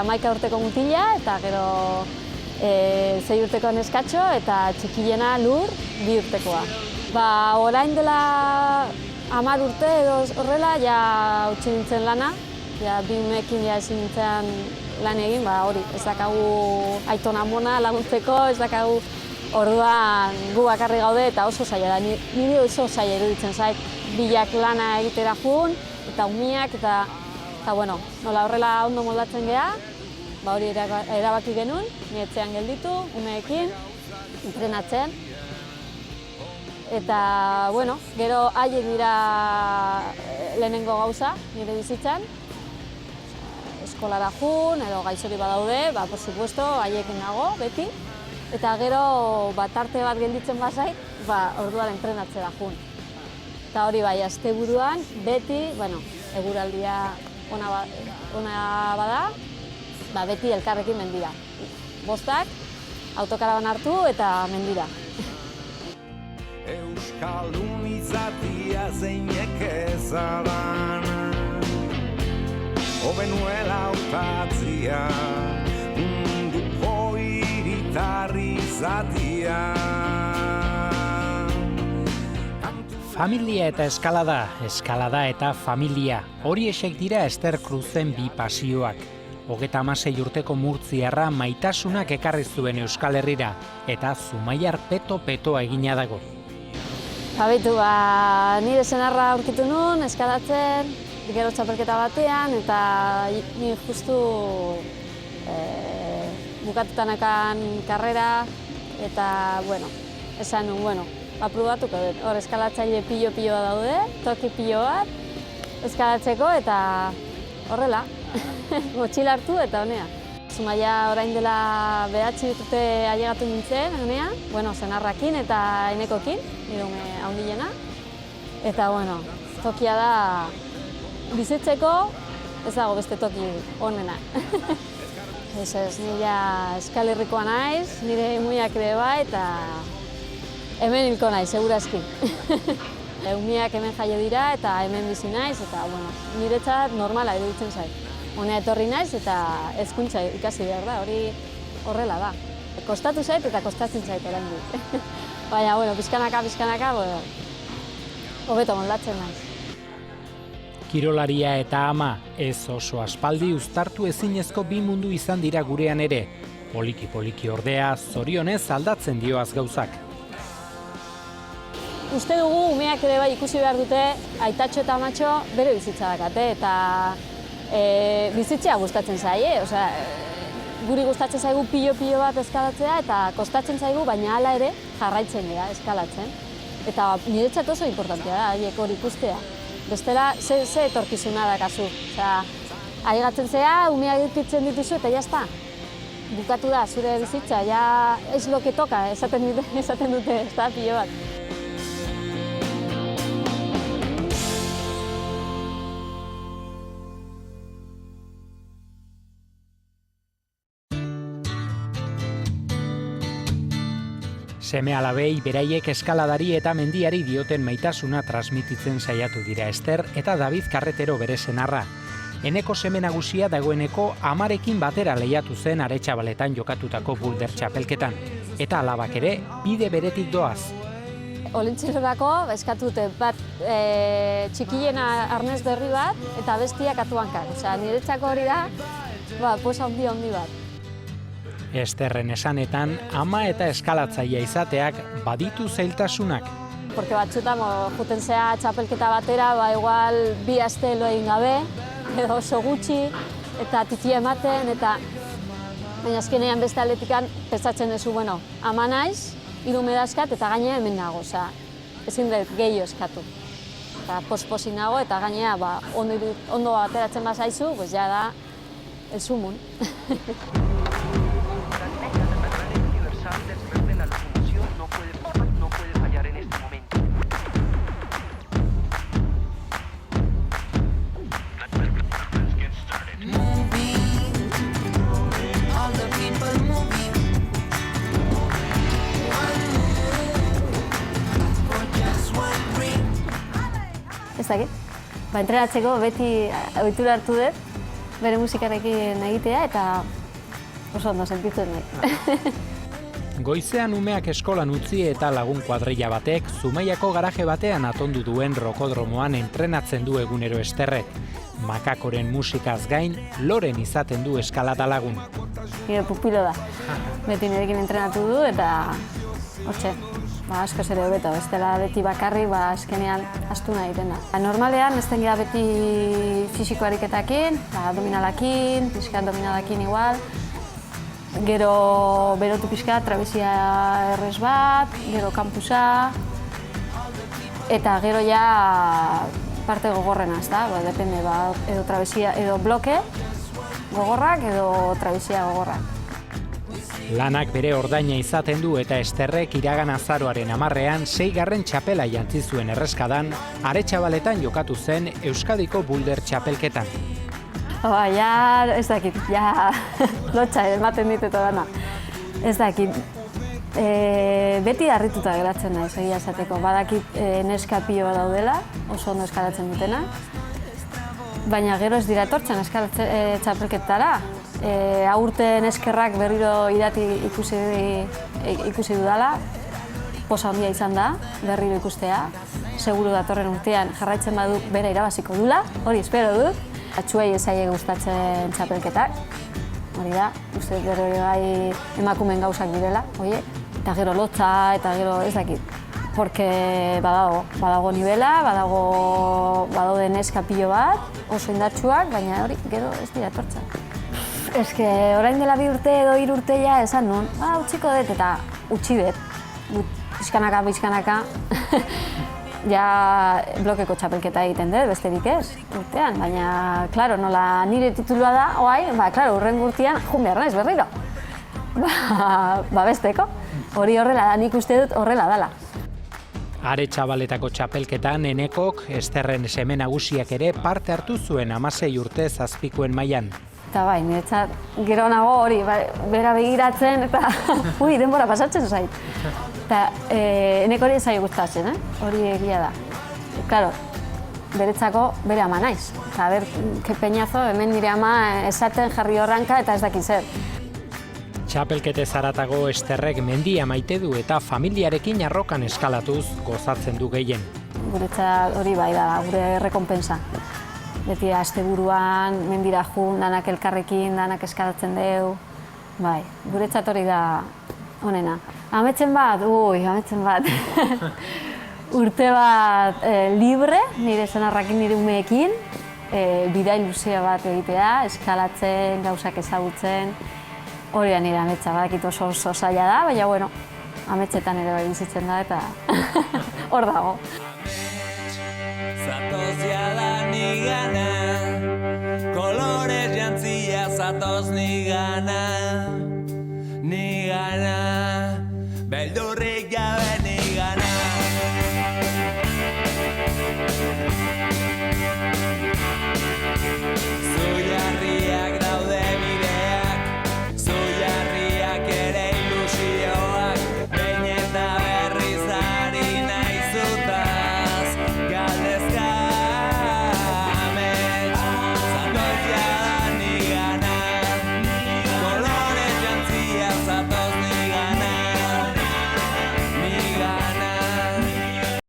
11 urteko mutila, eta gero 6 urteko neskatxo, eta txikiena Lur 2 urtekoa. Orain dela 10 urte edo horrela, ja utzi nintzen lana, ja bi umeekin ja ezin nintzen lan egin, hori, ez dakagu aitona amona laguntzeko, ez dakagu orduan gu bakarri gaude eta oso zaila da. Nire oso zaila iruditzen zait, bilak lana egitera jun, eta umiak, eta bueno, nola horrela ondo moldatzen geha, hori erabaki genuen, nire etxean gelditu, umeekin, entrenatzen. Eta, bueno, gero haiek dira lehenengo gauza, nire bizitzan. Eskolara jun, edo gaixori badaude, por supuesto, haiekin nago, beti. Eta gero tarte bat gelditzen bazait, orduan entrenatzera jun. Eta hori bai, asteburuan, beti, eguraldia ona bada, beti elkarrekin mendira. 5, autokaraban hartu eta mendira. Euskaldun izatia zeinek ezadan, hobenuela hautatzia, munduko hiritarri izatia. Familia eta eskalada eta familia. Horiexek dira Ester Cruzen bi pasioak. 36 urteko murtziarra maitasunak ekarri zuen Euskal Herrira, eta Zumaiar peto-petoa egina dago. Nire senarra aurkitu nun, eskalatzen, gero txapelketa batean, eta ni justu bukatutanakan karrera, eta, esan nun, probatuko dut. Hor, eskalatzaile pilo-piloa daude, toki pilo bat, eskalatzeko, eta horrela, motxila hartu eta honea. Zumaia orain dela 9 urte ailegatu nintzen, honea, senarrakin eta enekokin, nire ume haundilena. Eta, tokia da bizitzeko, ez dago beste toki honena. Ez, nire Euskal Herrikoa naiz, nire muiak ere bai, eta hemen hilko naiz, segurazki. Umiak hemen jaio dira eta hemen bizi naiz, eta niretzat normala iruditzen zait. Honea etorri naiz eta hezkuntza ikasi behar da, hori horrela da. Kostatu zait eta kostatzen zait oraindik. Baina, pixkanaka, hobeto moldatzen naiz. Kirolaria eta ama, ez oso aspaldi uztartu ezinezko bi mundu izan dira gurean ere. Poliki-poliki ordea, zorionez aldatzen dioaz gauzak. Uste dugu, umeak ere bai ikusi behar dute, aitatxo eta amatxo bere bizitza dakate, eta bizitzea gustatzen zaie. Guri gustatzen zaigu pilo-pilo bat eskalatzea, eta kostatzen zaigu, baina hala ere jarraitzen dira eskalatzen. Eta niretzat oso importantea da, haiek hori ikustea. Bestela, ze etorkizuna dakazu. Aigatzen zea, umeak edukitzen dituzu, eta jazta. Bukatu da, zure bizitza, ja ez lo que toka, esaten dute, ez da, pilo bat. Seme-alabei beraiek eskaladari eta mendiari dioten maitasuna transmititzen saiatu dira Ester eta David Carretero bere senarra. Eneko seme nagusia dagoeneko amarekin batera lehiatu zen Aretxabaletan jokatutako Boulder txapelketan. Eta alabak ere bide beretik doaz. Olentzerorako eskatute bat txikiena arnez berri bat eta bestiak atuankak. Niretzako hori da, posa handi bat. Esterren esanetan, ama eta eskalatzaia izateak baditu zailtasunak. Porque batzutan, juten zea txapelketa batera, igual 2 aste lo egin gabe, edo oso gutxi, eta titia ematen, eta baina azkenean beste aldetikan pentsatzen duzu, ama naiz, 3 medaskat, eta gainea hemen nago, ezin dut gehiago eskatu. Posposi nago, eta gainea ondo ateratzen bazaizu, ja da, el sumun. Ez dakit. Entrenatzeko beti ohitura hartu dut, bere musikarekin egitea eta oso ondo sentitzen nahi. Goizean umeak eskolan utzi eta lagun kuadrilla batek Zumaiako garaje batean atondu duen rokodromoan entrenatzen du egunero Esterrek. Makakoren musikaz gain, loren izaten du eskalada lagun. Nire pupilo da. Beti nirekin entrenatu du eta hortxe, askoz ere hobeto, bestela beti bakarri, azkenean astuna egiten da. Normalean, ez tengira beti fisiko ariketakin, abdominalakin, pixka abdominalakin igual. Gero berotu pixka, trabezia errez bat, gero kampusa, eta gero ja parte gogorrena, ez da? Depende, edo trabezia, edo bloke gogorrak, edo trabezia gogorrak. Lanak bere ordaina izaten du eta Esterrek iragan azaroaren 10ean 6. txapela jantzi zuen erreskadan, Aretxabaletan jokatu zen Euskadiko Boulder txapelketan. Ja, ez dakit, ja, lotxa ematen dit eta dana. Ez dakit, beti harrituta geratzen naiz, egia esateko. Badakit neska pilo bat daudela, oso ondo eskalatzen dutena. Baina gero ez dira etortzen txapelketara. Aurten eskerrak berriro idati ikusi dudala. Posa handia izan da, berriro ikustea. Seguru datorren urtean jarraitzen badu bera irabaziko dula, hori espero dut. Atxuei ezaie gustatzen txapelketak, hori da, uste gero bai emakumen gauzak direla, oie? Eta gero lotza, eta gero ez dakit. Porque badago nivela, badaude neska pilo bat, oso indartsuak, baina hori gero ez dira etortzen. Ez que orain dela 2 urte edo 3 urte ja esan nun, utziko dut eta utzi dut, pixkanaka. Ja blokeko txapelketa egiten dut, besterik ez, urtean, baina, klaro, nola nire titulua da, klaro, urrengo urtean, behar naiz berriro. Besteko, hori horrela da, nik uste dut horrela dela. Aretxabaletako txapelketan Enekok, Esterren seme nagusiak ere parte hartu zuen 16 urte zazpikoen mailan. Eta bai, niretzat gero nago hori, bera begiratzen eta denbora pasatzen zait. Eta Eneko hori ezai gustatzen, hori egia da. Claro, beretzako bere ama naiz. Eta ber, ke peñazo, hemen nire ama esaten jarri horranka eta ez daki zer. Txapelketez haratago Esterrek mendia maite du eta familiarekin arrokan eskalatuz gozatzen du gehien. Guretzat hori bai da, gure rekonpensa. Beti asteburuan, mendira jun, danak elkarrekin, danak eskalatzen deu. Bai, guretzat hori da onena. Ametsen bat, ametsen bat. Urte bat libre, nire senarrakin, nire umeekin, bidai luzea bat egitea, eskalatzen, gauzak ezagutzen. Hori da nire ametsa, badakit oso zaila da, baina bueno, ametsetan ere bai bizitzen da eta hor dago. Zatoz jada nigana, kolorez jantzia zatoz nigana.